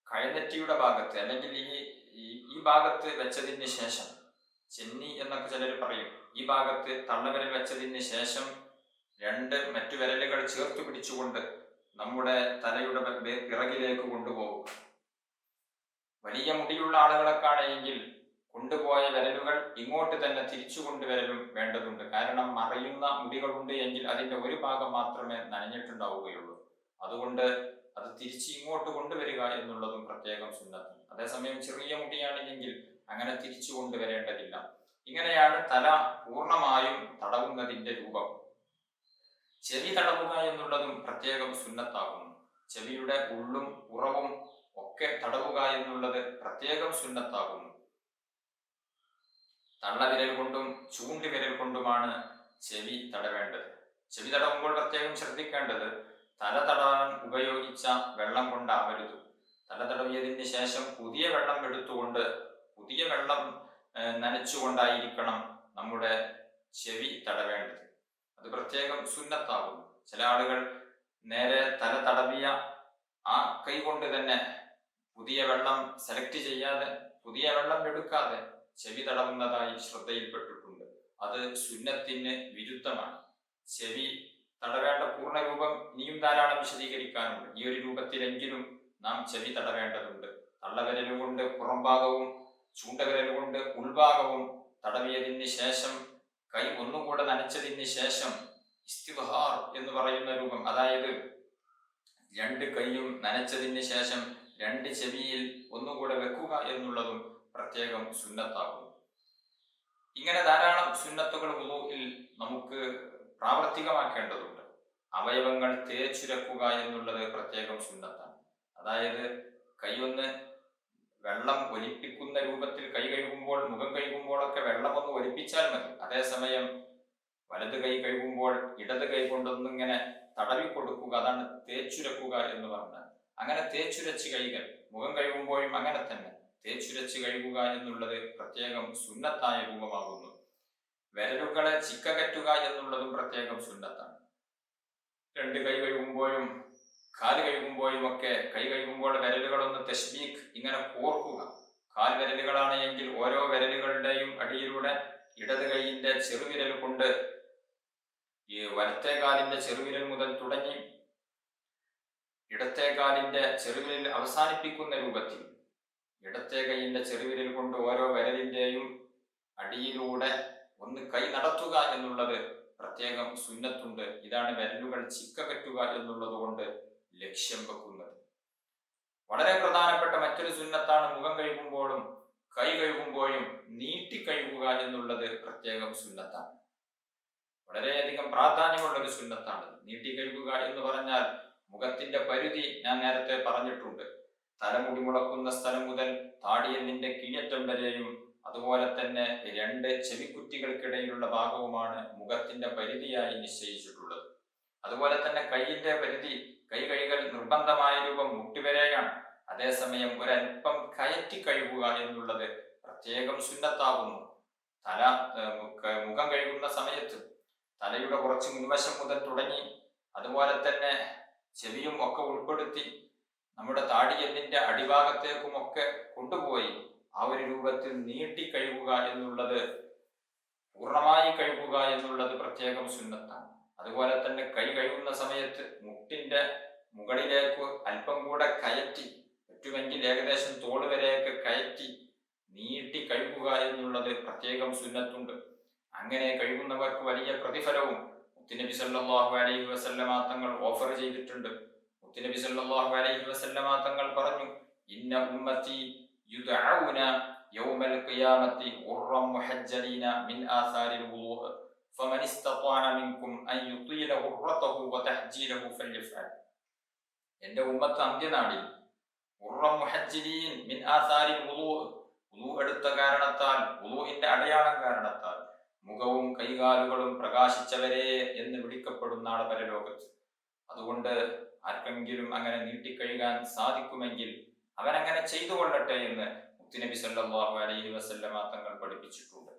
കഴുനെറ്റിയുടെ ഭാഗത്ത് അല്ലെങ്കിൽ ഈ ഭാഗത്ത് വെച്ചതിന് ശേഷം, ചെന്നി എന്നൊക്കെ ചിലർ പറയും, ഈ ഭാഗത്ത് തള്ളവിരൽ വെച്ചതിന് ശേഷം 2 മറ്റു വിരലുകൾ ചേർത്ത് പിടിച്ചുകൊണ്ട് നമ്മുടെ തലയുടെ പിറകിലേക്ക് കൊണ്ടുപോകും. വലിയ മുടിയുള്ള ആളുകളൊക്കെയാണെങ്കിൽ കൊണ്ടുപോയ വിരലുകൾ ഇങ്ങോട്ട് തന്നെ തിരിച്ചു കൊണ്ടുവരലും വേണ്ടതുണ്ട്. കാരണം മറയുന്ന മുടികളുണ്ട് എങ്കിൽ അതിന്റെ ഒരു ഭാഗം മാത്രമേ നനഞ്ഞിട്ടുണ്ടാവുകയുള്ളൂ. അതുകൊണ്ട് അത് തിരിച്ച് ഇങ്ങോട്ട് കൊണ്ടുവരിക എന്നുള്ളതും പ്രത്യേകം സുന്നത്ത്. അതേസമയം ചെറിയ മുടിയാണെങ്കിൽ അങ്ങനെ തിരിച്ചു കൊണ്ടുവരേണ്ടതില്ല. ഇങ്ങനെയാണ് തല പൂർണ്ണമായും തടവുന്നതിന്റെ രൂപം. ചെവി തടവുക എന്നുള്ളതും പ്രത്യേകം സുന്നത്താകുന്നു. ചെവിയുടെ ഉള്ളും പുറവും ഒക്കെ തടവുക എന്നുള്ളത് പ്രത്യേകം സുന്നത്താകുന്നു. തള്ളവിരൽ കൊണ്ടും ചൂണ്ടുവിരൽ കൊണ്ടുമാണ് ചെവി തടവേണ്ടത്. ചെവി തടവുമ്പോൾ പ്രത്യേകം ശ്രദ്ധിക്കേണ്ടത് തല തടവാൻ ഉപയോഗിച്ച വെള്ളം കൊണ്ടാവരുത്. തല തടവിയതിന് ശേഷം പുതിയ വെള്ളം എടുത്തുകൊണ്ട്, പുതിയ വെള്ളം നനച്ചുകൊണ്ടായിരിക്കണം നമ്മുടെ ചെവി തടവേണ്ടത്. അത് പ്രത്യേകം സുന്നത്താകുന്നു. ചില ആളുകൾ നേരെ തല തടവിയ ആ കൈ കൊണ്ട് തന്നെ പുതിയ വെള്ളം സെലക്ട് ചെയ്യാതെ, പുതിയ വെള്ളം എടുക്കാതെ ചെവി തടവുന്നതായി ശ്രദ്ധയിൽപ്പെട്ടിട്ടുണ്ട്. അത് സുന്നത്തിന് വിരുദ്ധമാണ്. ചെവി തടവേണ്ട പൂർണ്ണരൂപം ഇനിയും ധാരാളം വിശദീകരിക്കാനുണ്ട്. ഈ ഒരു രൂപത്തിലെങ്കിലും നാം ചെവി തടവേണ്ടതുണ്ട്. തള്ളവിരലുകൊണ്ട് പുറംഭാഗവും ചൂണ്ടവിരലുകൊണ്ട് ഉൾഭാഗവും തടവിയതിന് ശേഷം കൈ ഒന്നുകൂടെ നനച്ചതിന് ശേഷം ഇസ്തിഗ്ഫാർ എന്ന് പറയുന്ന രൂപം, അതായത് 2 കൈയും നനച്ചതിന് ശേഷം 2 ചെവിയിൽ ഒന്നുകൂടെ വെക്കുക എന്നുള്ളതും പ്രത്യേകം സുന്നത്താകുന്നു. ഇങ്ങനെ ധാരാളം സുന്നത്തുകൾ വുളൂഇൽ നമുക്ക് പ്രാവർത്തികമാക്കേണ്ടതുണ്ട്. അവയവങ്ങൾ തേച്ചുരക്കുക എന്നുള്ളത് പ്രത്യേകം സുന്നത്താണ്. അതായത് കൈയൊന്ന് വെള്ളം ഒലിപ്പിക്കുന്ന രൂപത്തിൽ കൈ കഴുകുമ്പോൾ, മുഖം കഴുകുമ്പോഴൊക്കെ വെള്ളം ഒന്ന് ഒലിപ്പിച്ചാൽ മതി. അതേസമയം വലത് കൈ കഴുകുമ്പോൾ ഇടത് കൈ കൊണ്ടൊന്നിങ്ങനെ തടവി കൊടുക്കുക, അതാണ് തേച്ചുരക്കുക എന്ന് പറഞ്ഞാൽ. അങ്ങനെ തേച്ചുരച്ച് കൈകൾ, മുഖം കഴുകുമ്പോഴും അങ്ങനെ തന്നെ തേച്ചുരച്ച് കഴുകുക എന്നുള്ളത് പ്രത്യേകം സുന്നത്തായ രൂപമാകുന്നു. വിരലുകളെ ചിക്കകറ്റുക എന്നുള്ളതും പ്രത്യേകം സുന്നത്താണ്. 2 കൈ കഴുകുമ്പോഴും കാല് കഴുകുമ്പോഴും ഒക്കെ കൈ കഴുകുമ്പോൾ വിരലുകളൊന്ന് തശ്ബീഖ് ഇങ്ങനെ കോർക്കുക. കാൽ വിരലുകളാണ് എങ്കിൽ ഓരോ വിരലുകളുടെയും അടിയിലൂടെ ഇടത് കൈയിന്റെ ചെറുവിരൽ കൊണ്ട് ഈ വലത്തെ കാലിന്റെ ചെറുവിരൽ മുതൽ തുടങ്ങി ഇടത്തെ കാലിന്റെ ചെറുവിരൽ അവസാനിപ്പിക്കുന്ന രൂപത്തിൽ ഇടത്തെ കൈയിന്റെ ചെറുവിരൽ കൊണ്ട് ഓരോ വിരലിന്റെയും അടിയിലൂടെ ഒന്ന് കൈ നടത്തുക എന്നുള്ളത് പ്രത്യേകം സുന്നത്തുണ്ട്. ഇതാണ് വിരലുകൾ ചിക്കകറ്റുക എന്നുള്ളത് കൊണ്ട് ലക്ഷ്യം വെക്കുന്നത്. വളരെ പ്രധാനപ്പെട്ട മറ്റൊരു സുന്നത്താണ് മുഖം കഴുകുമ്പോഴും കൈ കഴുകുമ്പോഴും നീട്ടി കഴുകുക എന്നുള്ളത് പ്രത്യേകം സുന്നത്താണ്. വളരെയധികം പ്രാധാന്യമുള്ള ഒരു സുന്നത്താണ് നീട്ടി കഴുകുക എന്ന് പറഞ്ഞാൽ. മുഖത്തിന്റെ പരിധി ഞാൻ നേരത്തെ പറഞ്ഞിട്ടുണ്ട്. തലമുടി മുളക്കുന്ന സ്ഥലം മുതൽ താടിയെല്ലിന്റെ കീഴറ്റം വരെയും അതുപോലെ തന്നെ 2 ചെവിക്കുറ്റികൾക്കിടയിലുള്ള ഭാഗവുമാണ് മുഖത്തിന്റെ പരിധിയായി നിശ്ചയിച്ചിട്ടുള്ളത്. അതുപോലെ തന്നെ കൈയിന്റെ പരിധി, കൈ കഴുകൽ നിർബന്ധമായ രൂപം മുട്ടുവരെയാണ്. അതേസമയം ഒരൽപ്പം കയറ്റി കഴുകുക എന്നുള്ളത് പ്രത്യേകം സുന്നത്താകുന്നു. മുഖം കഴുകുന്ന സമയത്ത് തലയുടെ കുറച്ച് മുൻവശം മുതൽ തുടങ്ങി അതുപോലെ തന്നെ ചെവിയും ഒക്കെ ഉൾപ്പെടുത്തി നമ്മുടെ താടിയെല്ലിന്റെ അടിഭാഗത്തേക്കും ഒക്കെ കൊണ്ടുപോയി ആ ഒരു രൂപത്തിൽ നീട്ടി കഴുകുക എന്നുള്ളത്, പൂർണ്ണമായി കഴുകുക എന്നുള്ളത് പ്രത്യേകം സുന്നത്താണ്. അതുപോലെ തന്നെ കൈ കഴുകുന്ന സമയത്ത് മുട്ടിന്റെ മുകളിലേക്ക് അല്പം കൂടെ കയറ്റി, പറ്റുമെങ്കിൽ ഏകദേശം തോള് വരെയൊക്കെ കയറ്റി നീട്ടി കഴുകുക എന്നുള്ളത് പ്രത്യേകം സുന്നത്തുണ്ട്. അങ്ങനെ കഴുകുന്നവർക്ക് വലിയ പ്രതിഫലവും മുത്തുനബി സല്ലല്ലാഹു അലൈഹി വസല്ലമ തങ്ങൾ ഓഫർ ചെയ്തിട്ടുണ്ട്. മുത്തുനബി സല്ലല്ലാഹു അലൈഹി വസല്ലമ തങ്ങൾ പറഞ്ഞു, ഇന്ന ഉമ്മത്തി യുദ്അഊന യൗമൽ ഖിയാമത്തി ഖുർറൻ മുഹജ്ജലീന മിൻ ആസാരിൽ വുളൂഅ് ഫമൻ ഇസ്തത്അഅ മിൻകും അൻ യുതീല ഖുർറതഹു വതഹ്ജീലഹു ഫല്യഫ്അൽ. എന്റെ ഉമ്മത്ത് അന്ത്യനാളിൽ ഉറം മുഹജ്ജിലീൻ മിൻ ആസാരിൽ വുളു എടുത്ത കാരണത്താൽ, വുളുവിന്റെ അടയാളം കാരണത്താൽ മുഖവും കൈകാലുകളും പ്രകാശിച്ചവരെ എന്ന് വിളിക്കപ്പെടുന്ന ആള് പരലോകത്ത്. അതുകൊണ്ട് ആർക്കെങ്കിലും അങ്ങനെ നീട്ടിക്കഴുകാൻ സാധിക്കുമെങ്കിൽ അവനങ്ങനെ ചെയ്തു കൊള്ളട്ടെ എന്ന് മുത്തുനബി സല്ലല്ലാഹു അലൈഹി വസല്ലമ തങ്ങൾ പഠിപ്പിച്ചിട്ടുണ്ട്.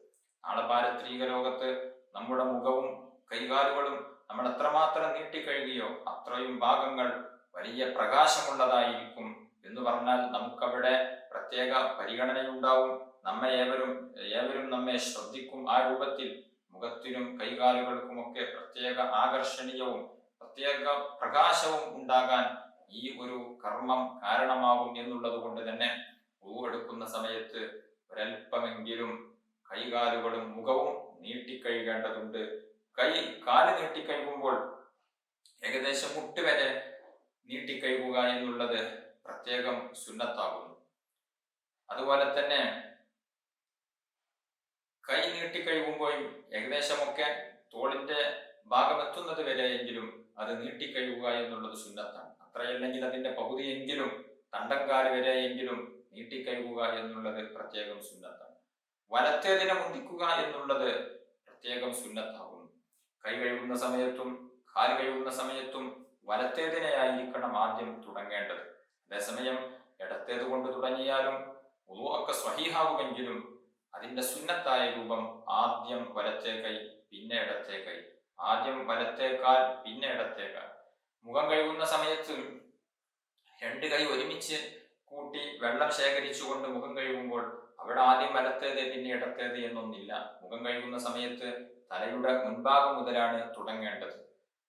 നാളെ പാരത്രിക ലോകത്ത് നമ്മുടെ മുഖവും കൈകാലുകളും നമ്മൾ എത്രമാത്രം നീട്ടിക്കഴുകിയോ അത്രയും ഭാഗങ്ങൾ വലിയ പ്രകാശമുള്ളതായിരിക്കും എന്ന് പറഞ്ഞാൽ നമുക്കവിടെ പ്രത്യേക പരിഗണനയുണ്ടാവും. ഏവരും നമ്മെ ശ്രദ്ധിക്കും. ആ രൂപത്തിൽ മുഖത്തിനും കൈകാലുകൾക്കുമൊക്കെ പ്രത്യേക ആകർഷണീയവും പ്രത്യേക പ്രകാശവും ഉണ്ടാകാൻ ഈ ഒരു കർമ്മം കാരണമാകും എന്നുള്ളത് കൊണ്ട് തന്നെ എടുക്കുന്ന സമയത്ത് ഒരൽപ്പമെങ്കിലും കൈകാലുകളും മുഖവും നീട്ടിക്കഴുകേണ്ടതുണ്ട്. കാല് നീട്ടിക്കഴുകുമ്പോൾ ഏകദേശം മുട്ടുവരെ നീട്ടിക്കഴുകുക എന്നുള്ളത് പ്രത്യേകം സുന്നത്താകുന്നു. അതുപോലെ തന്നെ കൈ നീട്ടിക്കഴുകുമ്പോഴും ഏകദേശമൊക്കെ തോളിന്റെ ഭാഗം എത്തുന്നത് വരെയെങ്കിലും അത് നീട്ടിക്കഴുകുക എന്നുള്ളത് സുന്നത്താണ്. അത്രയല്ലെങ്കിൽ അതിന്റെ പകുതിയെങ്കിലും തണ്ടൻകാല് വരെയെങ്കിലും നീട്ടിക്കഴുകുക എന്നുള്ളത് പ്രത്യേകം സുന്നത്താണ്. വലത്തേതിനെ മുന്തിക്കുക എന്നുള്ളത് പ്രത്യേകം സുന്നത്താകുന്നു. കൈ കഴുകുന്ന സമയത്തും കാല് കഴുകുന്ന സമയത്തും വലത്തേതിനെയായിരിക്കണം ആദ്യം തുടങ്ങേണ്ടത്. അതേസമയം ഇടത്തേത് കൊണ്ട് തുടങ്ങിയാലും വുളു ഒക്കെ സ്വഹീഹാകുമെങ്കിലും അതിന്റെ സുന്നത്തായ രൂപം ആദ്യം വലത്തേ കൈ പിന്നെ ഇടത്തേ കൈ, ആദ്യം വലത്തേ കാൽ പിന്നെ ഇടത്തേ കാൽ. മുഖം കഴുകുന്ന സമയത്ത് രണ്ട് കൈ ഒരുമിച്ച് കൂട്ടി വെള്ളം ശേഖരിച്ചുകൊണ്ട് മുഖം കഴുകുമ്പോൾ അവിടെ ആദ്യം വലത്തേത് പിന്നെ ഇടത്തേത് എന്നൊന്നില്ല. മുഖം കഴുകുന്ന സമയത്ത് തലയുടെ മുൻഭാഗം മുതലാണ് തുടങ്ങേണ്ടത്.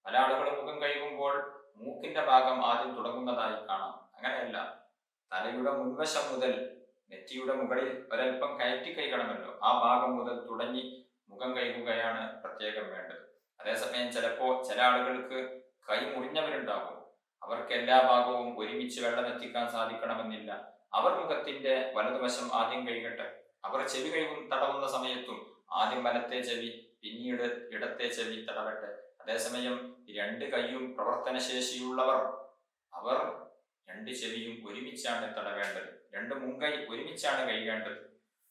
പല ആളുകളും മുഖം കഴുകുമ്പോൾ മൂക്കിന്റെ ഭാഗം ആദ്യം തുടങ്ങുന്നതായി കാണാം. അങ്ങനെയല്ല, തലയുടെ മുൻവശം മുതൽ നെറ്റിയുടെ മുകളിൽ ഒരൽപ്പം കയറ്റി കൈകണമല്ലോ, ആ ഭാഗം മുതൽ തുടങ്ങി മുഖം കഴുകുകയാണ് പ്രത്യേകം വേണ്ടത്. അതേസമയം ചില ആളുകൾക്ക് കൈ മുറിഞ്ഞവരുണ്ടാകും. അവർക്ക് എല്ലാ ഭാഗവും ഒരുമിച്ച് വെള്ളം എത്തിക്കാൻ സാധിക്കണമെന്നില്ല. അവർ മുഖത്തിന്റെ വലതുവശം ആദ്യം കഴുകട്ടെ. അവർ ചെവി തടവുന്ന സമയത്തും ആദ്യം വലത്തെ ചെവി പിന്നീട് ഇടത്തെ ചെവി തടവട്ടെ. അതേസമയം രണ്ട് കൈയും പ്രവർത്തനശേഷിയുള്ളവർ അവർ രണ്ട് ചെവിയും ഒരുമിച്ചാണ് തടവേണ്ടത്. രണ്ട് മുൻകൈ ഒരുമിച്ചാണ് കഴുകേണ്ടത്.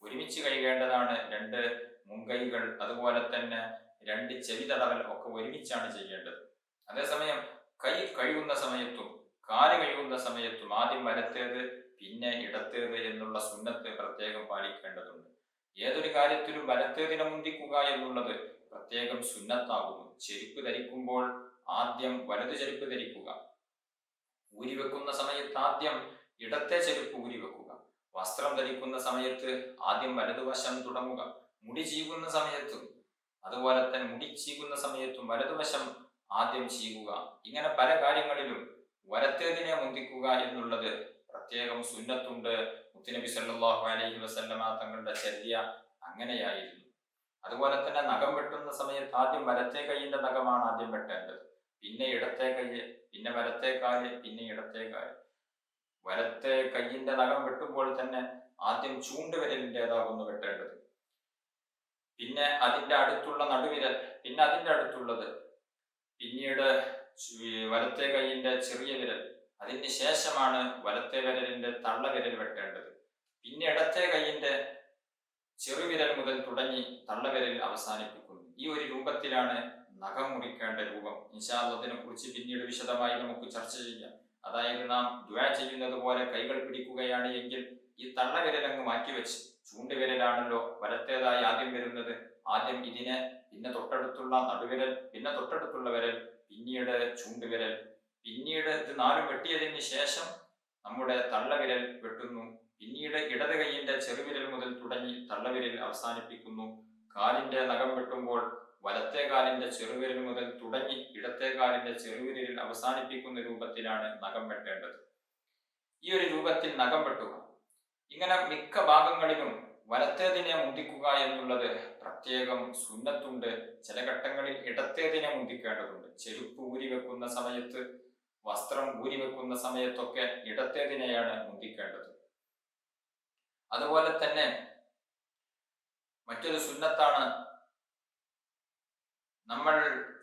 ഒരുമിച്ച് കഴുകേണ്ടതാണ് രണ്ട് മുൻകൈകൾ. അതുപോലെ തന്നെ രണ്ട് ചെവി തടവൽ ഒക്കെ ഒരുമിച്ചാണ് ചെയ്യേണ്ടത്. അതേസമയം കൈ കഴുകുന്ന സമയത്തും കാല് കഴുകുന്ന സമയത്തും ആദ്യം വലത്തേത് പിന്നെ ഇടത്തേത് എന്നുള്ള സുന്നത്ത് പ്രത്യേകം പാലിക്കേണ്ടതുണ്ട്. ഏതൊരു കാര്യത്തിലും വലത്തേതിനെ മുന്തിക്കുക എന്നുള്ളത് പ്രത്യേകം സുന്നത്താകുന്നു. ചെരുപ്പ് ധരിക്കുമ്പോൾ ആദ്യം വലതു ചെരുപ്പ് ധരിക്കുക. ഊരിവെക്കുന്ന സമയത്ത് ആദ്യം ഇടത്തെ ചെരുപ്പ് ഊരിവെക്കുക. വസ്ത്രം ധരിക്കുന്ന സമയത്ത് ആദ്യം വലതുവശം തുടങ്ങുക. മുടി ചീകുന്ന സമയത്തും അതുപോലെ തന്നെ മുടി ചീകുന്ന സമയത്തും വലതുവശം ആദ്യം ചീകുക. ഇങ്ങനെ പല കാര്യങ്ങളിലും വലത്തേതിനെ മുന്തിക്കുക എന്നുള്ളത് പ്രത്യേകം സുന്നത്തുണ്ട്. മുത്തുനബി സല്ലല്ലാഹു അലൈഹി വസല്ലമ തങ്ങളുടെ ചര്യ അങ്ങനെയായിരുന്നു. അതുപോലെ തന്നെ നഖം വെട്ടുന്ന സമയത്ത് ആദ്യം വലത്തെ കൈയിന്റെ നഖമാണ് ആദ്യം വെട്ടേണ്ടത്, പിന്നെ ഇടത്തെ കൈ, പിന്നെ വലത്തെ കാല്, പിന്നെ ഇടത്തെ കാല്. വലത്തെ കൈയിന്റെ നഖം വെട്ടുമ്പോൾ തന്നെ ആദ്യം ചൂണ്ടുവിരലിൻ്റെതാകുന്നു വെട്ടേണ്ടത്, പിന്നെ അതിന്റെ അടുത്തുള്ള നടുവിരൽ, പിന്നെ അതിന്റെ അടുത്തുള്ളത്, പിന്നീട് വലത്തെ കൈയിന്റെ ചെറിയ വിരൽ, അതിന് ശേഷമാണ് വലത്തെ വിരലിന്റെ തള്ളവിരൽ വെട്ടേണ്ടത്. പിന്നെ ഇടത്തെ കൈയിന്റെ ചെറുവിരൽ മുതൽ തുടങ്ങി തള്ളവിരൽ അവസാനിപ്പിക്കുന്നു. ഈ ഒരു രൂപത്തിലാണ് നഖം മുറിക്കേണ്ട രൂപം. ഇൻഷാ അല്ലാഹ് അതിനെ കുറിച്ച് പിന്നീട് വിശദമായി നമുക്ക് ചർച്ച ചെയ്യാം. അതായത് നാം ദുആ ചെയ്യുന്നത് പോലെ കൈകൾ പിടിക്കുകയാണ് എങ്കിൽ ഈ തള്ളവിരൽ അങ്ങ് മാറ്റിവെച്ച്, ചൂണ്ടുവിരലാണല്ലോ വലത്തേതായി ആദ്യം വരുന്നത്, ആദ്യം ഇതിനെ, പിന്നെ തൊട്ടടുത്തുള്ള നടുവിരൽ, പിന്നെ തൊട്ടടുത്തുള്ള വിരൽ, പിന്നീട് ചൂണ്ടുവിരൽ, പിന്നീട് ഇത് നാലും വെട്ടിയതിന് ശേഷം നമ്മുടെ തള്ളവിരൽ വെട്ടുന്നു. പിന്നീട് ഇടത് കൈയിന്റെ ചെറുവിരൽ മുതൽ തുടങ്ങി തള്ളവിരൽ അവസാനിപ്പിക്കുന്നു. കാലിന്റെ നഖം വെട്ടുമ്പോൾ വലത്തെ കാലിന്റെ ചെറുവിരൽ മുതൽ തുടങ്ങി ഇടത്തെ കാലിന്റെ ചെറുവിരലിൽ അവസാനിപ്പിക്കുന്ന രൂപത്തിലാണ് നഖം വെട്ടേണ്ടത്. ഈ ഒരു രൂപത്തിൽ നഖം വെട്ടുക. ഇങ്ങനെ മിക്ക ഭാഗങ്ങളിലും വലത്തേതിനെ മുന്തിക്കുക എന്നുള്ളത് പ്രത്യേകം സുന്നത്തുണ്ട്. ചില ഘട്ടങ്ങളിൽ ഇടത്തേതിനെ മുന്തിക്കേണ്ടതുണ്ട്. ചെരുപ്പ് ഊരി വെക്കുന്ന സമയത്ത്, വസ്ത്രം ഊരി വെക്കുന്ന സമയത്തൊക്കെ ഇടത്തേതിനെയാണ് മുന്തിക്കേണ്ടത്. അതുപോലെ തന്നെ മറ്റൊരു സുന്നത്താണ്, നമ്മൾ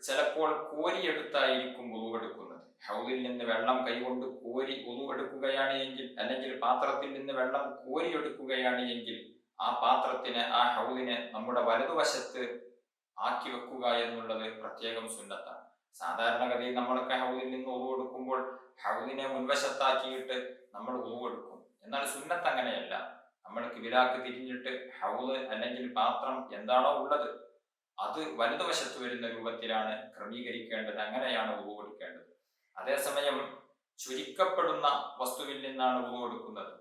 ചിലപ്പോൾ കോരിയെടുത്തായിരിക്കും വുളു എടുക്കുന്നത്. ഹൗദിൽ നിന്ന് വെള്ളം കൈകൊണ്ട് കോരി ഉളു എടുക്കുകയാണ് എങ്കിൽ, അല്ലെങ്കിൽ പാത്രത്തിൽ നിന്ന് വെള്ളം കോരി എടുക്കുകയാണ് എങ്കിൽ, ആ പാത്രത്തിന്, ആ ഹൗദിനെ നമ്മുടെ വലതുവശത്ത് ആക്കി വെക്കുക എന്നുള്ളത് പ്രത്യേകം സുന്നത്താണ്. സാധാരണഗതിയിൽ നമ്മളൊക്കെ ഹൗദിൽ നിന്ന് ഉളു എടുക്കുമ്പോൾ ഹൗദിനെ മുൻവശത്താക്കിയിട്ട് നമ്മൾ ഉളു എടുക്കും. എന്നാൽ സുന്നത്ത് അങ്ങനെയല്ല. നമ്മൾ കിബിലാക്ക് തിരിഞ്ഞിട്ട് ഹൗദ് അല്ലെങ്കിൽ പാത്രം എന്താണോ ഉള്ളത് അത് വലതുവശത്ത് വരുന്ന രൂപത്തിലാണ് ക്രമീകരിക്കേണ്ടത്. അങ്ങനെയാണ് ഉളു എടുക്കേണ്ടത്. അതേസമയം ചൊരിക്കപ്പെടുന്ന വസ്തുവിൽ നിന്നാണ് ഉളു എടുക്കുന്നത്.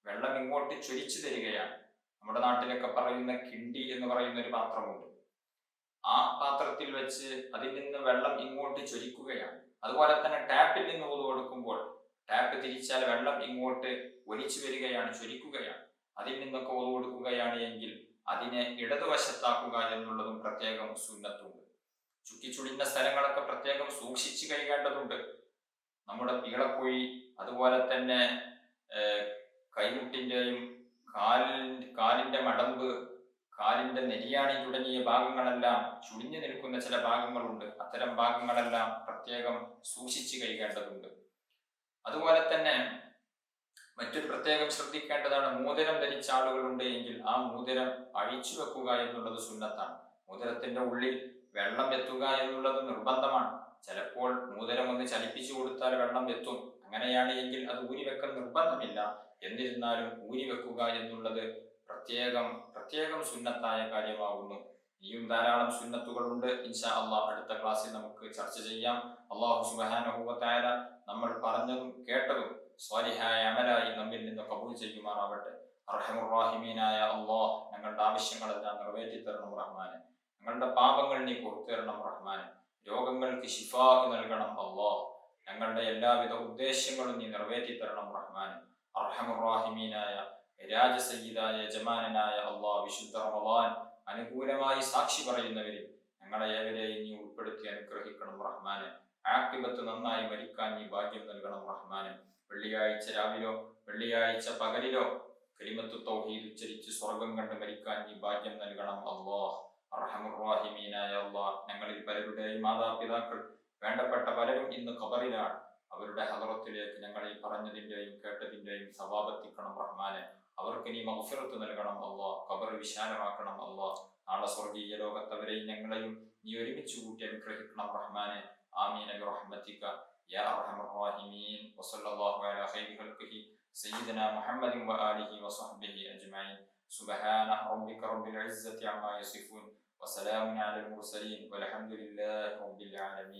വെള്ളം ഇങ്ങോട്ട് ചൊരിച്ചു തരികയാണ്. നമ്മുടെ നാട്ടിലൊക്കെ പറയുന്ന കിണ്ടി എന്ന് പറയുന്ന ഒരു പാത്രമുണ്ട്. ആ പാത്രത്തിൽ വെച്ച് അതിൽ നിന്ന് വെള്ളം ഇങ്ങോട്ട് ചൊരിക്കുകയാണ്. അതുപോലെ തന്നെ ടാപ്പിൽ നിന്ന് ഉളു എടുക്കുമ്പോൾ ടാപ്പ് തിരിച്ചാൽ വെള്ളം ഇങ്ങോട്ട് ഒലിച്ചു വരികയാണ്, ചൊരിക്കുകയാണ്. അതിൽ നിന്നൊക്കെ ഉളു എടുക്കുകയാണ് എങ്കിൽ അതിനെ ഇടതുവശത്താക്കുക എന്നുള്ളതും പ്രത്യേകം സുന്നത്തുണ്ട്. ചുക്കിച്ചുളിഞ്ഞ സ്ഥലങ്ങളൊക്കെ പ്രത്യേകം സൂക്ഷിച്ചു കഴിയേണ്ടതുണ്ട്. നമ്മുടെ പീളക്കുഴി, അതുപോലെ തന്നെ കൈമുട്ടിന്റെയും കാലിന്റെ മടമ്പ്, കാലിന്റെ നെരിയാണി തുടങ്ങിയ ഭാഗങ്ങളെല്ലാം ചുളിഞ്ഞു നിൽക്കുന്ന ചില ഭാഗങ്ങളുണ്ട്. അത്തരം ഭാഗങ്ങളെല്ലാം പ്രത്യേകം സൂക്ഷിച്ചു കഴിയേണ്ടതുണ്ട്. അതുപോലെ തന്നെ മറ്റൊരു പ്രത്യേകം ശ്രദ്ധിക്കേണ്ടതാണ്, മോതിരം ധരിച്ച ആളുകളുണ്ട് എങ്കിൽ ആ മോതിരം അഴിച്ചു വെക്കുക എന്നുള്ളത് സുന്നത്താണ്. മോതിരത്തിന്റെ ഉള്ളിൽ വെള്ളം എത്തുക എന്നുള്ളത് നിർബന്ധമാണ്. ചിലപ്പോൾ മോതിരം ഒന്ന് ചലിപ്പിച്ചു കൊടുത്താൽ വെള്ളം എത്തും. അങ്ങനെയാണ് എങ്കിൽ അത് ഊരിവെക്കൽ നിർബന്ധമില്ല. എന്നിരുന്നാലും ഊരിവെക്കുക എന്നുള്ളത് പ്രത്യേകം സുന്നത്തായ കാര്യമാകുന്നു. ഇനിയും ധാരാളം സുന്നത്തുകളുണ്ട്. ഇൻഷാ അള്ളാഹ് അടുത്ത ക്ലാസ്സിൽ നമുക്ക് ചർച്ച ചെയ്യാം. അള്ളാഹു സുബ്ഹാനഹു വ തആല നമ്മൾ പറഞ്ഞതും കേട്ടതും സ്വാലിഹായ അമലായി നമ്മിൽ നിന്ന് കബൂൽ ചെയ്യുമാറാവട്ടെ. അർഹമുർ റഹീമീനായ അള്ളാഹ്, ഞങ്ങളുടെ ആവശ്യങ്ങളെല്ലാം നിറവേറ്റി തരണം റഹ്മാനെ. ഞങ്ങളുടെ പാപങ്ങൾ നീ പുറത്തു തരണം റഹ്മാനെ. രോഗങ്ങൾക്ക് ശിഫാ നൽകണം അള്ളാഹ്. ഞങ്ങളുടെ എല്ലാവിധ ഉദ്ദേശങ്ങളും നീ നിറവേറ്റി തരണം റഹ്മാനെ. അർഹമുർ റഹീമീനായ രാജസയ്യിദായ യജമാനനായ അള്ളാഹ്, വിശുദ്ധ റമളാൻ അനുകൂലമായി സാക്ഷി പറയുന്നവരിൽ ഞങ്ങളെ ഏവരെയും നീ ഉൾപ്പെടുത്തി അനുഗ്രഹിക്കണം റഹ്മാനെ. ആഖിബത്ത് നന്നായി മരിക്കാൻ നീ ഭാഗ്യം നൽകണം റഹ്മാനെ. വെള്ളിയാഴ്ച രാവിലോ വെള്ളിയാഴ്ച പകലിലോ കലിമത്തു തൗഹീദ് ഉച്ചരിച്ച് സ്വർഗം കണ്ട് മരിക്കാൻ നീ ഭാഗ്യം നൽകണം അല്ലാഹ്. അർഹമുർ റഹീമീനായ അല്ലാഹ്, ഞങ്ങളിൽ പലരുടെയും മാതാപിതാക്കൾ, വേണ്ടപ്പെട്ട പലരും ഇന്ന് ഖബറിലാണ്. അവരുടെ ഹദറത്തിലേക്ക് ഞങ്ങളിൽ പറഞ്ഞതിന്റെയും കേട്ടതിന്റെയും സവാബെത്തിക്കണം റഹ്മാനെ. അവർക്ക് നീ മഗ്ഫിറത്ത് നൽകണം അല്ലാഹ്. ഖബർ വിശാലമാക്കണം അല്ലാഹ്. നാളെ സ്വർഗീയ ലോകത്തവരെയും ഞങ്ങളെയും നീ ഒരുമിച്ച് കൂട്ടി അനുഗ്രഹിക്കണം റഹ്മാനെ. ആമീൻ ബിറഹ്മതിക യാ അർഹമർ റഹീമീൻ. വസല്ലല്ലാഹു അലാ ഖൈരി ഖൽഖിഹി സയ്യിദനാ മുഹമ്മദിൻ വആലിഹി വസഹ്ബിഹി അജ്മഈൻ. സുബ്ഹാന റബ്ബിക റബ്ബിൽ ഇസ്സത്തി അമ്മാ യസിഫൂൻ വസലാമുൻ അലൽ മുർസലീൻ വൽഹംദുലില്ലാഹി റബ്ബിൽ ആലമീൻ.